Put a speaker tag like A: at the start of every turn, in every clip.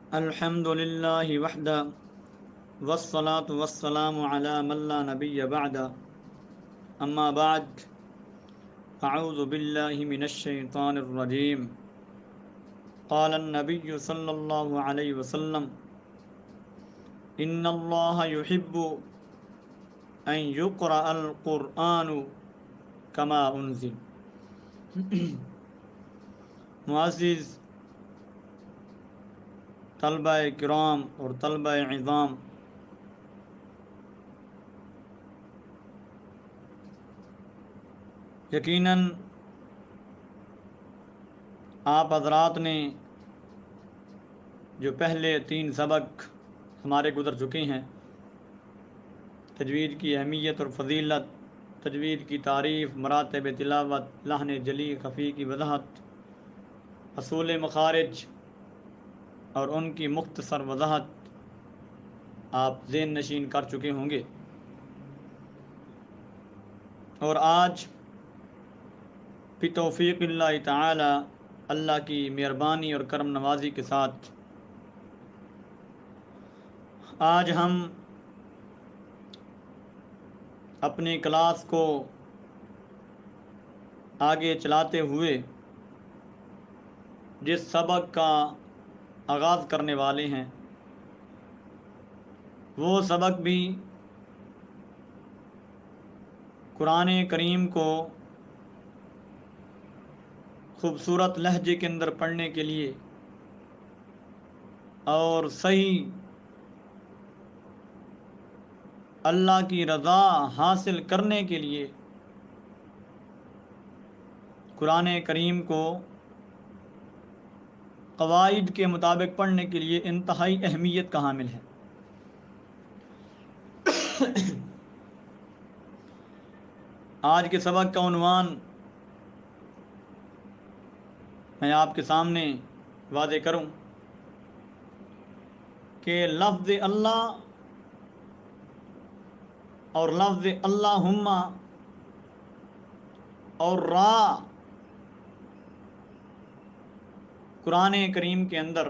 A: الحمد للہ وحدہ والصلاة والسلام علی من لا نبی بعد اما بعد اعوذ باللہ من الشیطان الرجیم قال النبی صلی اللہ علیہ وسلم ان اللہ يحب ان يقرأ القرآن كما انزل۔ معزز طلبہ کرام اور طلبہ عظام، یقیناً آپ حضرات نے جو پہلے 3 سبق ہمارے گزر چکے ہیں، تجوید کی اہمیت اور فضیلت، تجوید کی تعریف، مراتب تلاوت، لحن جلی خفی کی وضاحت، اصول مخارج اور ان کی مختصر وضاحت آپ ذہن نشین کر چکے ہوں گے، اور آج بتوفیق اللہ تعالی، اللہ کی مہربانی اور کرم نوازی کے ساتھ آج ہم اپنی کلاس کو آگے چلاتے ہوئے جس سبق کا آغاز کرنے والے ہیں وہ سبق بھی قرآن کریم کو خوبصورت لہجے کے اندر پڑھنے کے لیے اور صحیح اللہ کی رضا حاصل کرنے کے لیے قرآن کریم کو قواعد کے مطابق پڑھنے کے لیے انتہائی اہمیت کا حامل ہے۔ آج کے سبق کا عنوان میں آپ کے سامنے واضح کروں کہ لفظ اللہ اور لفظ اللہم اور را قرآن کریم کے اندر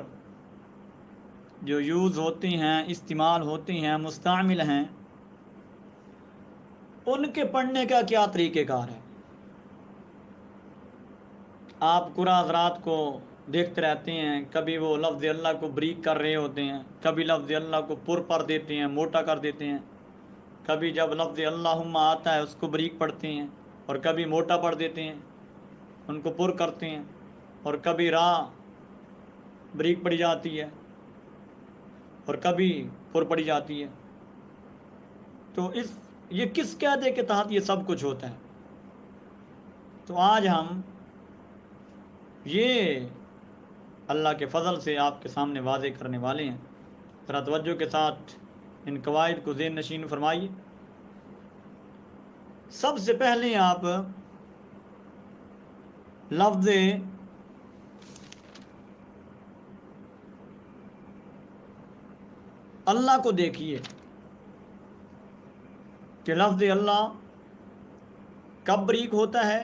A: جو یوز ہوتے ہیں، استعمال ہوتے ہیں، مستعمل ہیں، ان کے پڑھنے کا کیا طریقہ کار ہے۔ آپ قرآن حضرات کو دیکھتے رہتے ہیں، کبھی وہ لفظ اللہ کو بریک کر رہے ہوتے ہیں، کبھی لفظ اللہ کو پر پڑھ دیتے ہیں، موٹا کر دیتے ہیں، کبھی جب لفظ اللہم آتا ہے اس کو بریک پڑھتے ہیں اور کبھی موٹا پڑھ دیتے ہیں، ان کو پر کرتے ہیں، اور کبھی را بریک پڑھی جاتی ہے اور کبھی پر پڑھی جاتی ہے۔ تو یہ کس قاعدے کے تحت یہ سب کچھ ہوتا ہے؟ تو آج ہم یہ اللہ کے فضل سے آپ کے سامنے واضح کرنے والے ہیں۔ ذرا توجہ کے ساتھ ان قواعد کو ذہن نشین فرمائیے۔ سب سے پہلے آپ لفظ اللہ کو دیکھیے کہ لفظ اللہ کب بریک ہوتا ہے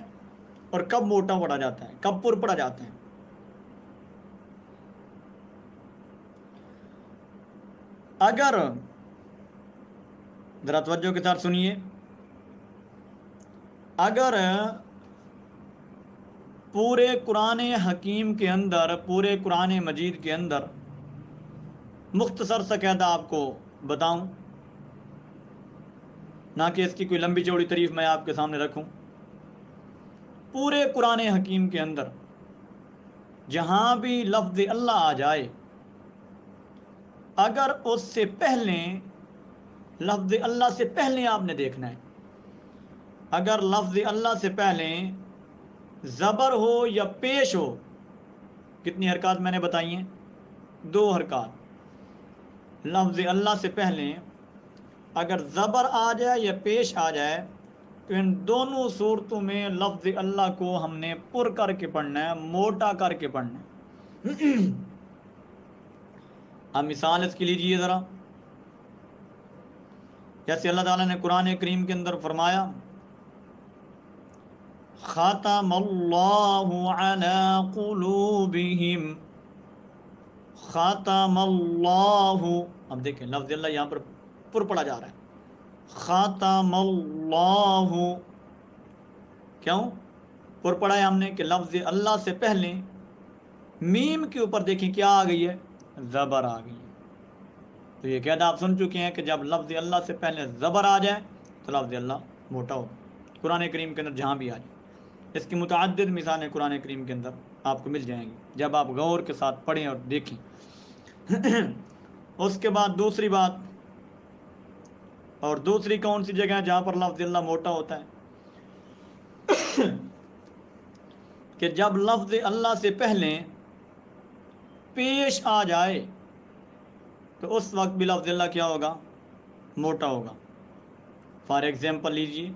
A: اور کب موٹا پڑھا جاتا ہے، کب پر پڑھا جاتا ہے۔ اگر ذرا توجہ کے ساتھ سنیے، اگر پورے قرآن حکیم کے اندر، پورے قرآن مجید کے اندر مختصر سا قاعدہ آپ کو بتاؤں، نہ کہ اس کی کوئی لمبی چوڑی تعریف میں آپ کے سامنے رکھوں، پورے قرآن حکیم کے اندر جہاں بھی لفظ اللہ آ جائے، اگر اس سے پہلے لفظ اللہ سے پہلے آپ نے دیکھنا ہے، اگر لفظ اللہ سے پہلے زبر ہو یا پیش ہو، کتنی حرکات میں نے بتائی ہیں؟ 2 حرکات۔ لفظ اللہ سے پہلے اگر زبر آ جائے یا پیش آ جائے تو ان دونوں صورتوں میں لفظ اللہ کو ہم نے پر کر کے پڑھنا ہے، موٹا کر کے پڑھنا ہے۔ اب مثال اس کی لیجیے ذرا، جیسے اللہ تعالیٰ نے قرآن کریم کے اندر فرمایا ختم اللہ علی قلوبہم، خاتم اللہ، اب دیکھیں لفظ اللہ یہاں پر پڑھا جا رہا ہے، خاتم اللہ، کیوں پر پڑھا ہے ہم نے کہ لفظ اللہ سے پہلے میم کے اوپر دیکھیں کیا آ گئی ہے، زبر آ گئی ہے۔ تو یہ قاعدہ آپ سن چکے ہیں کہ جب لفظ اللہ سے پہلے زبر آ جائے تو لفظ اللہ موٹا ہو، قرآن کریم کے اندر جہاں بھی آ جائے۔ اس کی متعدد مثالیں قرآن کریم کے اندر آپ کو مل جائیں گی جب آپ غور کے ساتھ پڑھیں اور دیکھیں۔ اس کے بعد دوسری بات، اور دوسری کون سی جگہ ہے جہاں پر لفظ اللہ موٹا ہوتا ہے؟ کہ جب لفظ اللہ سے پہلے پیش آ جائے تو اس وقت بھی لفظ اللہ کیا ہوگا، موٹا ہوگا۔ فار ایگزامپل لیجیے،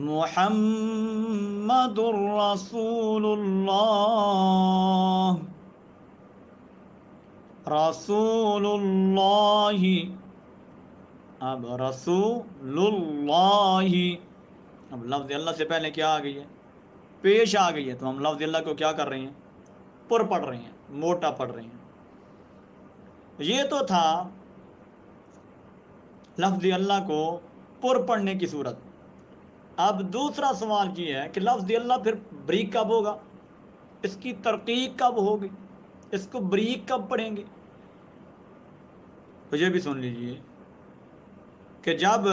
A: محمد الرسول اللہ، رسول اللہ، اب رسول اللہ، اب لفظ اللہ سے پہلے کیا آ گئی ہے، پیش آ گئی ہے، تو ہم لفظ اللہ کو کیا کر رہے ہیں، پر پڑھ رہے ہیں، موٹا پڑھ رہے ہیں۔ یہ تو تھا لفظ اللہ کو پر پڑھنے کی صورت۔ اب دوسرا سوال یہ ہے کہ لفظ اللہ پھر بریک کب ہوگا، اس کی ترقیق کب ہوگی، اس کو بریک کب پڑھیں گے؟ تو یہ بھی سن لیجئے کہ جب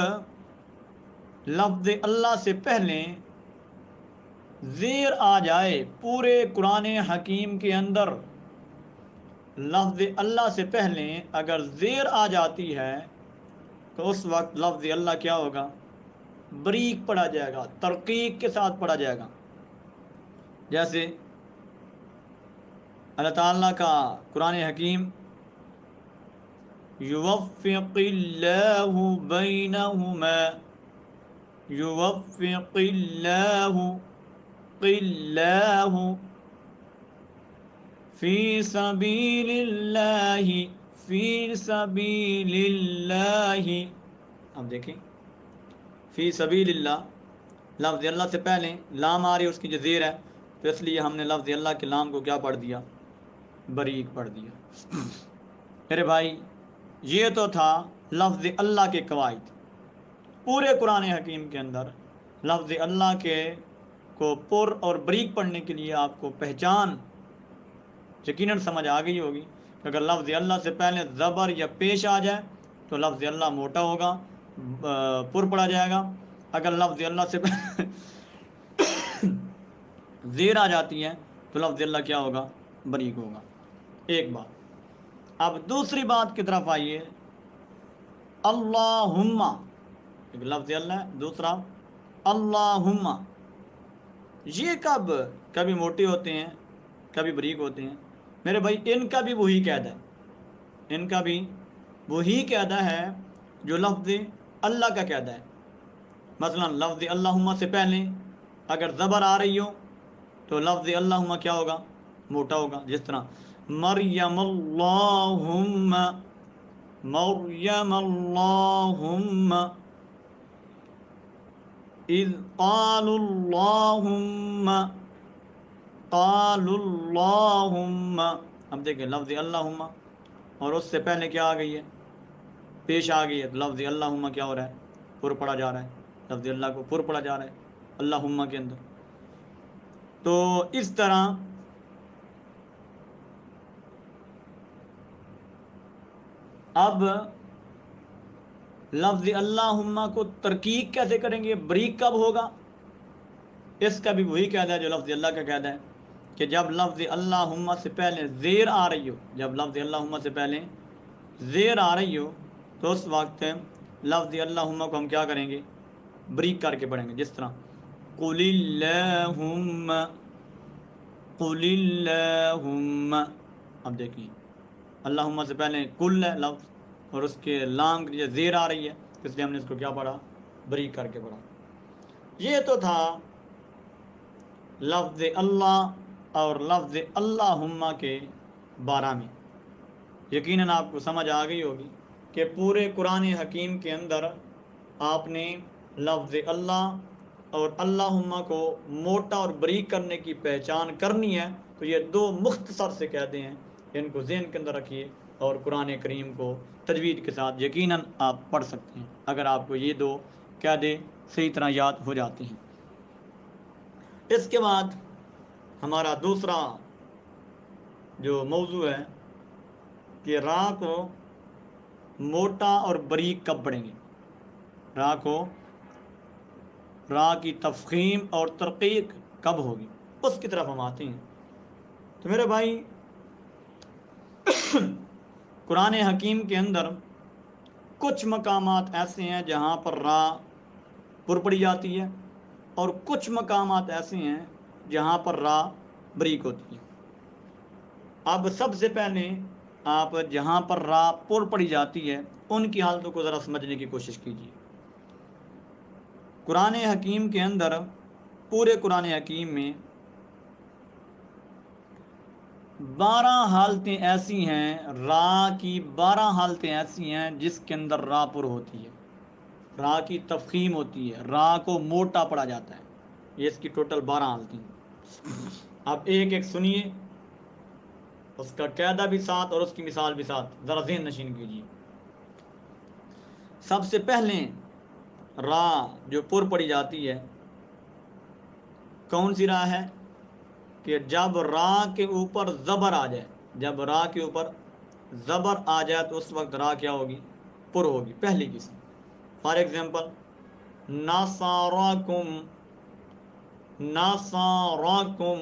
A: لفظ اللہ سے پہلے زیر آ جائے، پورے قرآن حکیم کے اندر لفظ اللہ سے پہلے اگر زیر آ جاتی ہے تو اس وقت لفظ اللہ کیا ہوگا، بریک پڑھا جائے گا، ترقیق کے ساتھ پڑھا جائے گا۔ جیسے اللہ تعالیٰ کا قرآن حکیم، یوفق اللہ بینہما، یوفق اللہ اللہ فی سبیل اللہ، فی سبیل اللہ، اب دیکھیں فی سبیل اللہ، لفظ اللہ سے پہلے لام آ رہی ہے، اس کی جو زیر ہے، تو اس لیے ہم نے لفظ اللہ کے لام کو کیا پڑھ دیا، بریک پڑھ دیا۔ میرے بھائی یہ تو تھا لفظ اللہ کے قواعد۔ پورے قرآن حکیم کے اندر لفظ اللہ کے کو پر اور بریک پڑھنے کے لیے آپ کو پہچان یقیناً سمجھ آ گئی ہوگی کہ اگر لفظ اللہ سے پہلے زبر یا پیش آ جائے تو لفظ اللہ موٹا ہوگا، پر پڑھا جائے گا۔ اگر لفظ اللہ سے پہلے زیر آ جاتی ہے تو لفظ اللہ کیا ہوگا، بریک ہوگا۔ ایک بات۔ اب دوسری بات کی طرف آئیے، اللہم، ایک لفظ اللہ ہے، دوسرا اللہم، یہ کبھی موٹے ہوتے ہیں، کبھی بریک ہوتے ہیں۔ میرے بھائی ان کا بھی وہی قاعدہ ہے، ان کا بھی وہی قاعدہ ہے جو لفظ اللہ کا قاعدہ ہے۔ مثلا لفظ اللہم سے پہلے اگر زبر آ رہی ہو تو لفظ اللہم کیا ہوگا، موٹا ہوگا۔ جس طرح مریم اللہم، مریم اللہم، اذ قالوا اللہم، قالوا اللہم، اب دیکھیں لفظ اللہم اور اس سے پہلے کیا آ گئی ہے، پیش آ گئی ہے، تو لفظ اللہم کیا ہو رہا ہے، پر پڑھا جا رہا ہے، لفظ اللہ کو پر پڑھا جا رہا ہے اللہم کے اندر۔ تو اس طرح اب لفظ اللہم کو ترقیق کیسے کریں گے، بریک کب ہوگا؟ اس کا بھی وہی قاعدہ ہے جو لفظ اللہ کا قاعدہ ہے کہ جب لفظ اللہم سے پہلے زیر آ رہی ہو، جب لفظ اللہم سے پہلے زیر آ رہی ہو تو اس وقت لفظ اللہم کو ہم کیا کریں گے، بریک کر کے پڑھیں گے۔ جس طرح قل اللہم، قل اللہم، اب دیکھیں اللہم سے پہلے کل ہے لفظ اور اس کے لام کی زیر آ رہی ہے، اس لیے ہم نے اس کو کیا پڑھا، بریک کر کے پڑھا۔ یہ تو تھا لفظ اللہ اور لفظ اللہم کے بارے میں۔ یقیناً آپ کو سمجھ آ گئی ہوگی کہ پورے قرآن حکیم کے اندر آپ نے لفظ اللہ اور اللہم کو موٹا اور بریک کرنے کی پہچان کرنی ہے تو یہ دو مختصر سے قاعدے ہیں، ان کو ذہن کے اندر رکھیے اور قرآن کریم کو تجوید کے ساتھ یقیناً آپ پڑھ سکتے ہیں اگر آپ کو یہ دو قاعدے صحیح طرح یاد ہو جاتے ہیں۔ اس کے بعد ہمارا دوسرا جو موضوع ہے کہ را کو موٹا اور بریک کب پڑھیں گے، را کی تفخیم اور ترقیق کب ہوگی، اس کی طرف ہم آتے ہیں۔ تو میرے بھائی قرآن حکیم کے اندر کچھ مقامات ایسے ہیں جہاں پر را پر پڑی جاتی ہے اور کچھ مقامات ایسے ہیں جہاں پر را بریک ہوتی ہے۔ اب سب سے پہلے آپ جہاں پر را پر پڑی جاتی ہے ان کی حالتوں کو ذرا سمجھنے کی کوشش کیجیے۔ قرآن حکیم کے اندر، پورے قرآن حکیم میں 12 حالتیں ایسی ہیں، را کی 12 حالتیں ایسی ہیں جس کے اندر را پر ہوتی ہے، را کی تفخیم ہوتی ہے، را کو موٹا پڑا جاتا ہے۔ یہ اس کی ٹوٹل 12 حالتیں ہیں۔ آپ ایک ایک سنیے، اس کا قاعدہ بھی ساتھ اور اس کی مثال بھی ساتھ ذرا ذہن نشین کیجیے۔ سب سے پہلے را جو پر پڑی جاتی ہے کون سی را ہے کہ جب را کے اوپر زبر آ جائے، جب را کے اوپر زبر آ جائے تو اس وقت را کیا ہوگی، پر ہوگی، پہلی قسم۔ فار ایگزامپل نصارکم، نصارکم،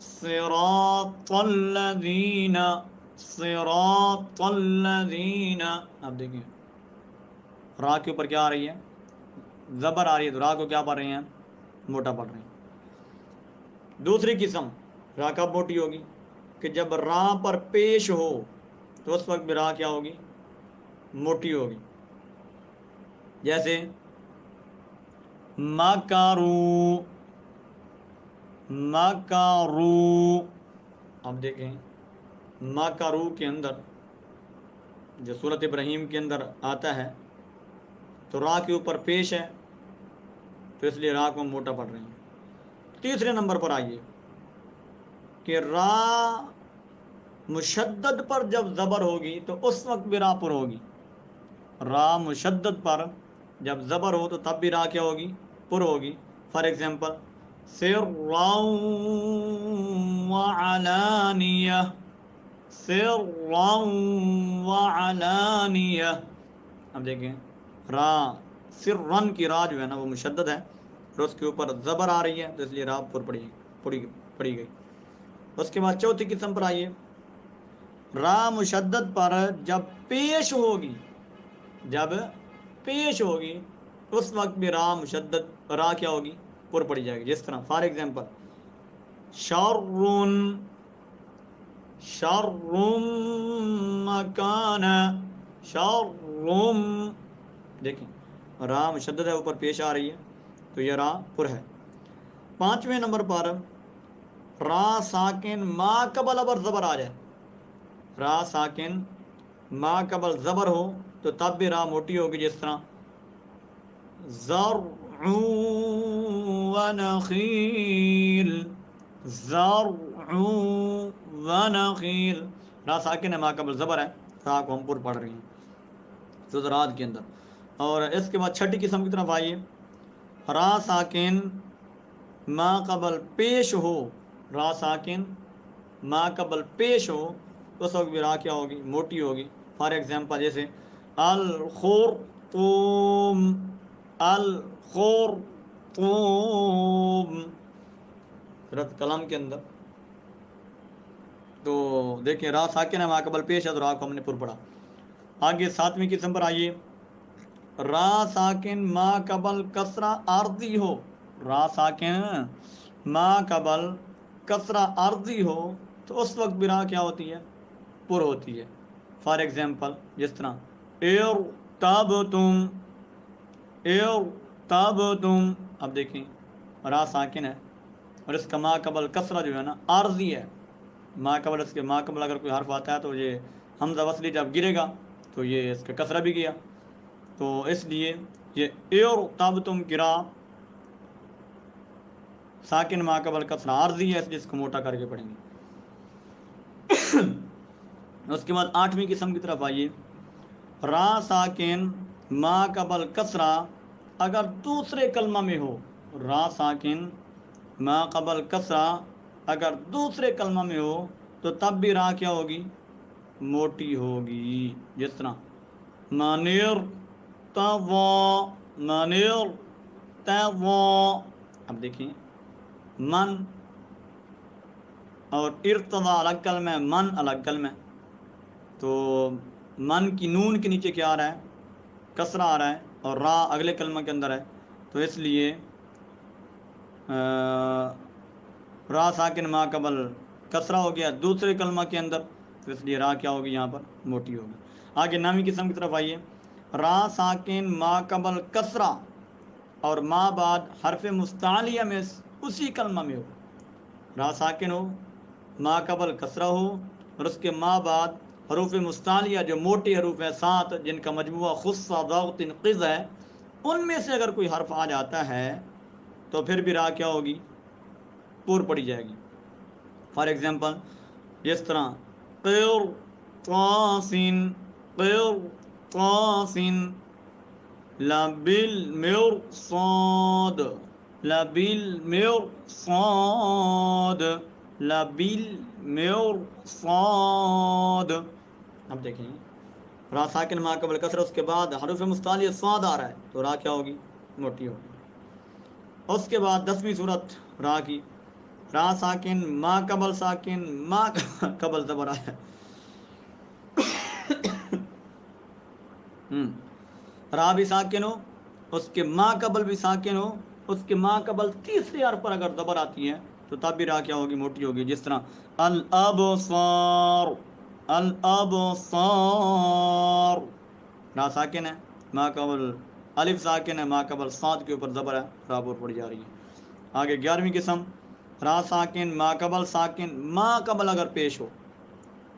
A: صراط الذین، صراط الذین۔ اب دیکھیں را کے اوپر کیا آ رہی ہے، زبر آ رہی ہے، تو را کو کیا پڑھ رہے ہیں، موٹا پڑھ رہے ہیں۔ دوسری قسم را کب موٹی ہوگی کہ جب را پر پیش ہو تو اس وقت بھی را کیا ہوگی، موٹی ہوگی۔ جیسے مکروا، مکروا۔ اب دیکھیں مکروا کے اندر جو سورۃ ابراہیم کے اندر آتا ہے تو را کے اوپر پیش ہے تو اس لیے را کو موٹا پڑھ رہے ہیں۔ تیسرے نمبر پر آئیے کہ را مشدد پر جب زبر ہوگی تو اس وقت بھی را پر ہوگی۔ را مشدد پر جب زبر ہو تو تب بھی را کیا ہوگی، پر ہوگی۔ فار ایگزامپل سرا وعلانیہ، سرا وعلانیہ۔ اب دیکھیں را سرن کی را جو ہے نا وہ مشدد ہے اور اس کے اوپر زبر آ رہی ہے تو اس لیے را پر پڑی گئی۔ اس کے بعد چوتھی قسم پر آئیے، را مشدد پر جب پیش ہوگی، جب پیش ہوگی اس وقت بھی را مشدد، را کیا ہوگی، پر پڑی جائے گی۔ جس طرح فار ایگزامپل شرٌ، شرٌ مکان، شرٌ۔ دیکھیں را مشدد ہے، اوپر پیش آ رہی ہے تو یہ را پر ہے۔ پانچویں نمبر پر را ساکن ما قبل ابر زبر آ جائے، را ساکن ما قبل زبر ہو تو تب بھی را موٹی ہوگی۔ جس طرح زرع ونخیل، زرع ونخیل۔ را ساکن ہے، ما قبل زبر ہے، را کو ہم پر پڑھ رہے ہیں زراعت کے اندر۔ اور اس کے بعد چھٹی قسم کی طرف آئیے، را ساکن ما قبل پیش ہو، را ساکن ما قبل پیش ہو اس وقت بھی را کیا ہوگی، موٹی ہوگی۔ فار ایگزامپل جیسے الخرطوم، الخرطوم۔ سورۃ قلم کے اندر تو دیکھیں را ساکن ہے، ما قبل پیش ہے تو را کو ہم نے پر پڑھا۔ آگے ساتویں قسم پر آئیے، را ساکن ما قبل کسرہ عارضی ہو، را ساکن ما قبل کسرہ عارضی ہو تو اس وقت بھی را کیا ہوتی ہے، پر ہوتی ہے۔ فار ایگزامپل جس طرح ارتبتم، ارتبتم۔ اب دیکھیں را ساکن ہے اور اس کا ما قبل کسرہ جو ہے نا عارضی ہے، ما قبل، اس کے ما قبل اگر کوئی حرف آتا ہے تو یہ حمزہ وصلی جب گرے گا تو یہ اس کا کسرہ بھی گیا، تو اس لیے یہ ارتبتم قرا ساکن ما قبل کسرہ عارضی ہے جس کو موٹا کر کے پڑھیں گے. اس کے بعد 8ویں قسم کی طرف آئیے. را ساکن ما قبل کسرہ اگر دوسرے کلمہ میں ہو. را ساکن ما قبل کسرہ اگر دوسرے کلمہ میں ہو تو تب بھی را کیا ہوگی؟ موٹی ہوگی. جس طرح منیر توا، منیر توا. اب دیکھیں من اور ارتضا الگ کلمہ ہے، من الگ کلمہ ہے. تو من کی نون کے نیچے کیا آ رہا ہے؟ کسرہ آ رہا ہے، اور را اگلے کلمہ کے اندر ہے. تو اس لیے را ساکن ما قبل کسرہ ہو گیا دوسرے کلمہ کے اندر، تو اس لیے را کیا ہوگی؟ یہاں پر موٹی ہوگی. آگے 9ویں قسم کی طرف آئیے. را ساکن ما قبل کسرہ اور ما بعد حرف مستعلیہ میں اسی کلمہ میں ہو. را ساکن ہو، ما قبل کسرہ ہو، اور اس کے ما بعد حروف مستعلیہ جو موٹے حروف ہیں 7 جن کا مجموعہ خصہ ضغط قز ہے، ان میں سے اگر کوئی حرف آ جاتا ہے تو پھر بھی را کیا ہوگی؟ پور پڑی جائے گی. فار ایگزامپل جس طرح قیر قاسن، قیر قاسن، لبل مرصاد، لبل مرصاد، لبل مرصاد. اب دیکھیں را ساکن ما قبل کسرہ اس کے بعد حروف مستعلیہ صاد آ رہا ہے تو را کیا ہوگی؟ موٹی ہوگی. اس کے بعد 10ویں صورت را کی. را ساکن ما قبل ساکن، ما قبل زبر آیا. را بھی ساکن ہو، اس کے ما قبل بھی ساکن ہو، اس کے ما قبل تیسرے حرف پر اگر زبر آتی ہے تو تب بھی را کیا ہوگی؟ موٹی ہوگی. جس طرح الابصار، الابصار، را ساکن ہے، ما قبل الف ساکن ہے، ما قبل صاد کے اوپر زبر ہے، را پور پڑ جا رہی ہے. آگے 11ویں قسم را ساکن ما قبل ساکن، ما قبل اگر پیش ہو،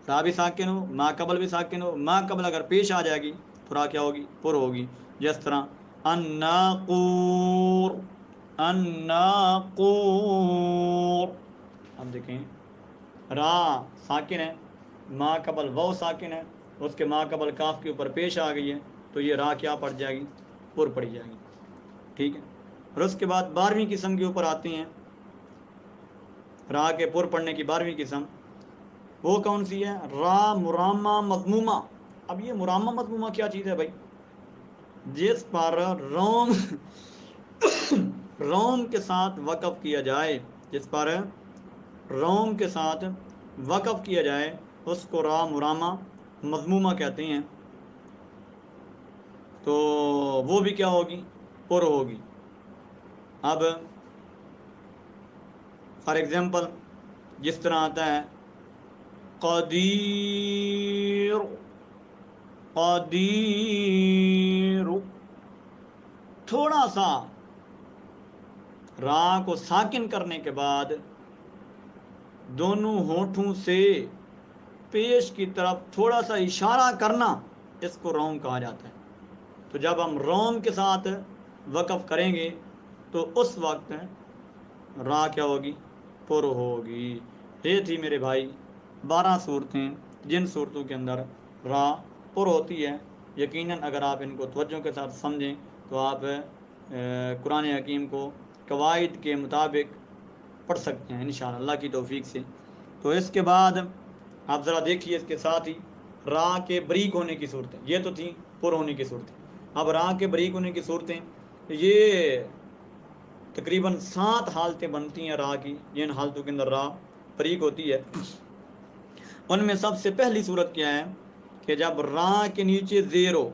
A: را بھی ساکن ہو، ما قبل بھی ساکن ہو، ما قبل اگر پیش آ جائے گی تو را کیا ہوگی؟ پر ہوگی. جس طرح الناقور، الناقور. اب دیکھیں را ساکن ہے، ما قبل واو ساکن ہے، اس کے ما قبل کاف کے اوپر پیش آ گئی ہے تو یہ را کیا پڑ جائے گی؟ پر پڑی جائے گی. ٹھیک ہے. اور اس کے بعد 12ویں قسم کے اوپر آتے ہیں. را کے پر پڑھنے کی 12ویں قسم وہ کون سی ہے؟ را مرامہ مضمومہ. اب یہ مرامہ مضمومہ کیا چیز ہے بھائی؟ جس پر روم کے ساتھ وقف کیا جائے، جس پر روم کے ساتھ وقف کیا جائے اس کو را مرامہ مضمومہ کہتے ہیں. تو وہ بھی کیا ہوگی؟ پر ہوگی. اب فار ایگزامپل جس طرح آتا ہے قدیر، قدیر. تھوڑا سا را کو ساکن کرنے کے بعد دونوں ہونٹوں سے پیش کی طرف تھوڑا سا اشارہ کرنا، اس کو روم کہا جاتا ہے. تو جب ہم روم کے ساتھ وقف کریں گے تو اس وقت را کیا ہوگی؟ پر ہوگی. یہ تھی میرے بھائی 12 صورتیں جن صورتوں کے اندر را پر ہوتی ہے. یقیناً اگر آپ ان کو توجہ کے ساتھ سمجھیں تو آپ قرآن حکیم کو قواعد کے مطابق پڑھ سکتے ہیں انشاءاللہ اللہ کی توفیق سے. تو اس کے بعد آپ ذرا دیکھیے اس کے ساتھ ہی را کے بریک ہونے کی صورتیں. یہ تو تھیں پر ہونے کی صورتیں. اب را کے بریک ہونے کی صورتیں یہ تقریباً 7 حالتیں بنتی ہیں را کی، جن حالتوں کے اندر را بریک ہوتی ہے. ان میں سب سے پہلی صورت کیا ہے کہ جب را کے نیچے زیر ہو،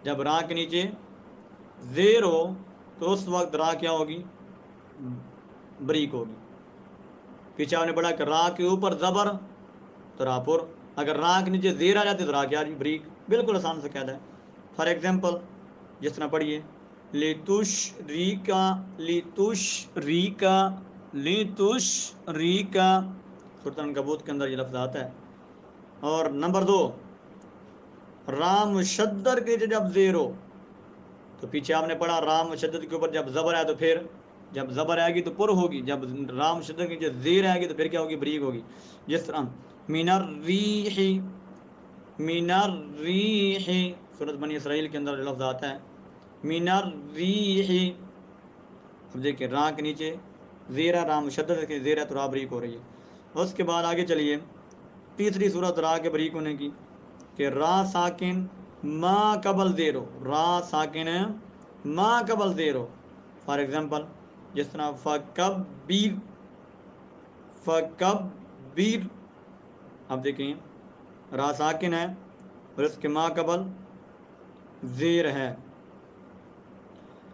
A: جب را کے نیچے زیر ہو تو اس وقت را کیا ہوگی؟ بریک ہوگی. پیچھے آپ نے پڑھا کہ را کے اوپر زبر تو را پر، اگر را کے نیچے زیر آ جاتے تو را کیا بریک. بالکل آسان سے قاعدہ ہے. فار ایگزامپل جس طرح پڑھیے لِتُشْرِكَ، لِتُشْرِكَ، لِتُشْرِكَ. سورۃ العنکبوت کے اندر یہ لفظ آتا ہے. اور نمبر 2 را مشدر کے جب زیر ہو تو تو پیچھے آپ نے پڑھا را مشدد کے اوپر جب زبر آئے تو پھر جب زبر آئے گی تو پر ہوگی، جب را مشدد کی جو زیر آئے گی تو پھر کیا ہوگی؟ بریک ہوگی. جس طرح من الریح، من الریح، سورۃ بنی اسرائیل کے اندر جو لفظ آتا ہے من الریح، اب دیکھیں را کے نیچے زیرہ، را مشدد کے زیرہ تو را بریک ہو رہی ہے. اس کے بعد آگے چلیے تیسری صورت را کے بریک ہونے کی کہ را ساکن ما قبل زیر ہو، را ساکن ما قبل زیر ہو. فار ایگزامپل جس طرح فکبیر، فکبیر، اب دیکھیں را ساکن ہے اور اس کے ما قبل زیر ہے،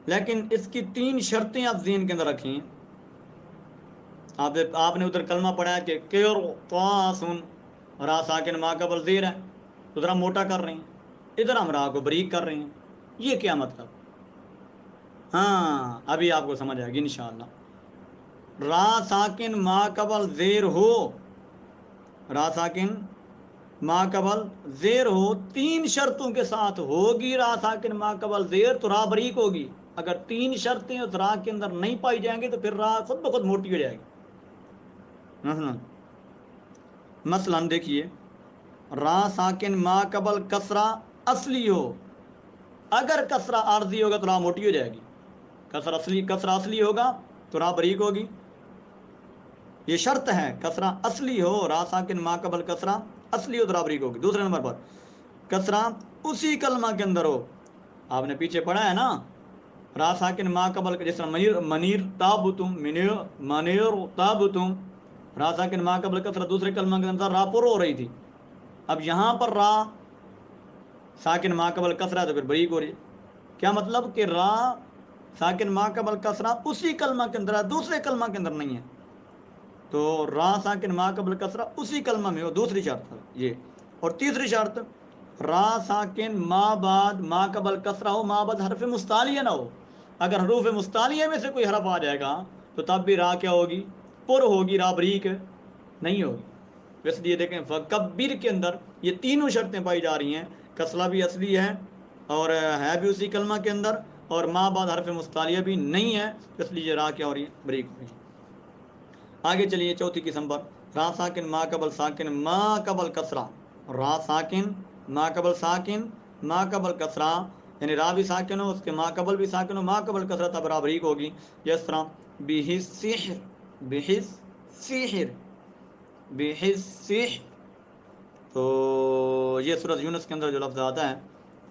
A: لیکن اس کی 3 شرطیں آپ ذہن کے اندر رکھیں. آپ نے ادھر کلمہ پڑھا ہے کہ قرطاسن، را ساکن ما قبل زیر ہے، ادھر ہم موٹا کر رہے ہیں، ادھر ہم را کو بریک کر رہے ہیں. یہ کیا مطلب؟ ہاں ابھی آپ کو سمجھ آئے گی انشاءاللہ. را ساکن ما قبل زیر ہو، را ساکن ما قبل زیر ہو 3 شرطوں کے ساتھ ہوگی. را ساکن ما قبل زیر تو را بریک ہوگی. اگر 3 شرطیں اس را کے اندر نہیں پائی جائیں گی تو پھر را خود بخود موٹی ہو جائے گی. مثلا دیکھیے را ساکن ما قبل کسرہ اصلی ہو، اگر کسرہ عارضی ہوگا تو را موٹی ہو جائے گی. کسرہ اصلی ہوگا تو را بریک ہوگی. یہ شرط ہے، کسرہ اصلی ہو، را ساکن ما قبل کسرہ اصلی ہو تو را بریک ہوگی. دوسرے نمبر پر کسرہ اسی کلمہ کے اندر ہو. آپ نے پیچھے پڑھا ہے نا را ساکن ما قبل، جس طرح منیر تابتم، منیر تابتم، را ساکن ما قبل کسرہ دوسرے کلمہ کے اندر را پر ہو رہی تھی. اب یہاں پر را ساکن ما قبل کسرہ تو پھر بریک ہو رہی. کیا مطلب کہ را ساکن ما قبل کسرہ اسی کلمہ کے اندر ہے، دوسرے کلمہ کے اندر نہیں ہے. تو را ساکن ما قبل کسرہ اسی کلمہ میں ہو، دوسری شرط یہ. اور تیسری شرط را ساکن ما بعد ما قبل کسرہ ہو، ما بعد حرف مستعلیہ نہ ہو. اگر حروف مستعلیہ میں سے کوئی حرف آ جائے گا تو تب بھی را کیا ہوگی؟ پر ہوگی، را بریک نہیں ہوگی. اس لیے دیکھیں فکبر کے اندر یہ تینوں شرطیں پائی جا رہی ہیں. کسرہ بھی اصلی ہے اور ہے بھی اسی کلمہ کے اندر، اور ما بعد حرف مستعلیہ بھی نہیں ہے، اس لیے را کیا ہو رہی ہے؟ بریک ہو رہی ہے. آگے چلیے چوتھی قسم پر را ساکن ما قبل ساکن ما قبل کسرہ، را ساکن ما قبل ساکن ما قبل کسرہ، یعنی را بھی ساکن ہو، اس کے ما قبل بھی ساکن ہو، ما قبل کسرہ تب را بریک ہوگی. جس طرح بحس سحر، بحس سحر، بحس سحر. تو یہ سورۃ یونس کے اندر جو لفظ آتا ہے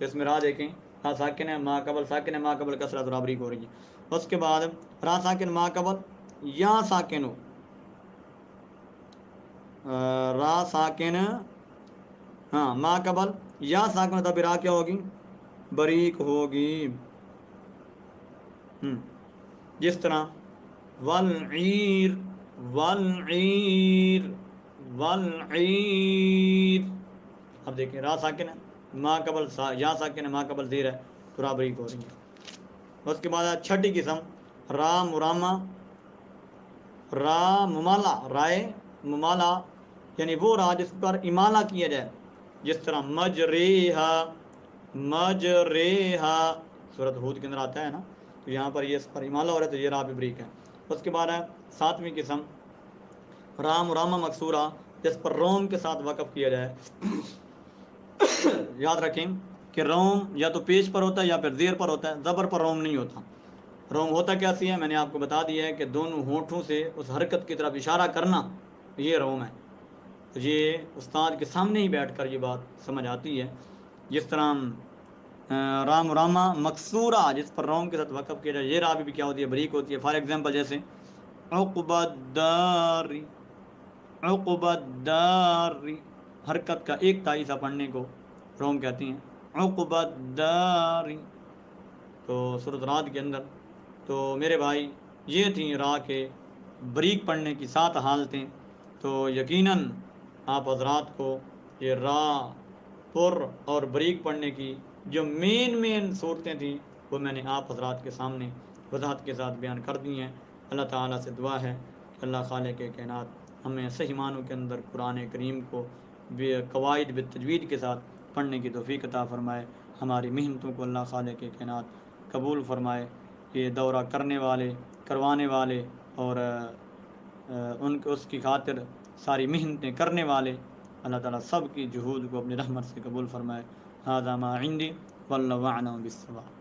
A: اس میں را دیکھیں را ساکن ہے، ما قبل ساکن ہے، ما قبل کسرہ تو را بریک ہو رہی ہے. اس کے بعد را ساکن ما قبل یا ساکن ہو، را ساکن ہاں ما قبل یا ساکن تب را کیا ہوگی؟ بریک ہوگی. جس طرح والعیر، والعیر، والعیر. اب دیکھیں را ساکن ہے، ما قبل یا ساکن ہے، ما قبل زیر ہے تو را بریک ہو رہی ہے. اس کے بعد چھٹی قسم را مرامہ، را ممالہ، رائے ممالہ، یعنی وہ را جس پر امالہ کیا جائے. جس طرح مجریہا، مجریہا سورۃ ہود کے اندر آتا ہے نا، تو یہاں پر یہ اس پر امالہ ہو رہا ہے تو یہ را بھی بریک ہے. اس کے بعد ہے 7ویں قسم را مرامہ مکسورہ، جس پر روم کے ساتھ وقف کیا جائے. یاد رکھیں کہ روم یا تو پیش پر ہوتا ہے یا پھر زیر پر ہوتا ہے، زبر پر روم نہیں ہوتا. روم ہوتا کیسی ہے میں نے آپ کو بتا دیا ہے کہ دونوں ہونٹوں سے اس حرکت کی طرف اشارہ کرنا، یہ روم ہے. تو یہ استاد کے سامنے ہی بیٹھ کر یہ بات سمجھ آتی ہے. جس طرح رام رامہ مکسورہ جس پر روم کے ساتھ وقف کیا جائے یہ را بھی کیا ہوتی ہے؟ بریک ہوتی ہے. فار ایگزامپل جیسے عقبۃ الدار، عقبۃ الدار، حرکت کا ایک تائیسہ پڑھنے کو روم کہتے ہیں، عقبۃ الدار. تو سورۃ رعد کے اندر تو میرے بھائی یہ تھیں را کے بریک پڑھنے کی 7 حالتیں. تو یقیناً آپ حضرات کو یہ را پر اور بریک پڑھنے کی جو مین صورتیں تھیں وہ میں نے آپ حضرات کے سامنے وضاحت کے ساتھ بیان کر دی ہیں. اللہ تعالیٰ سے دعا ہے کہ اللہ خالق کائنات ہمیں صحیح معنوں کے اندر قرآن کریم کو قواعد بالتجوید کے ساتھ پڑھنے کی توفیق عطا فرمائے. ہماری محنتوں کو اللہ خالق کائنات قبول فرمائے. یہ دورہ کرنے والے، کروانے والے اور اس کی خاطر ساری محنتیں کرنے والے، اللہ تعالیٰ سب کی جہود کو اپنی رحمت سے قبول فرمائے. ھذا ما عندی واللہ اعلم بالصواب.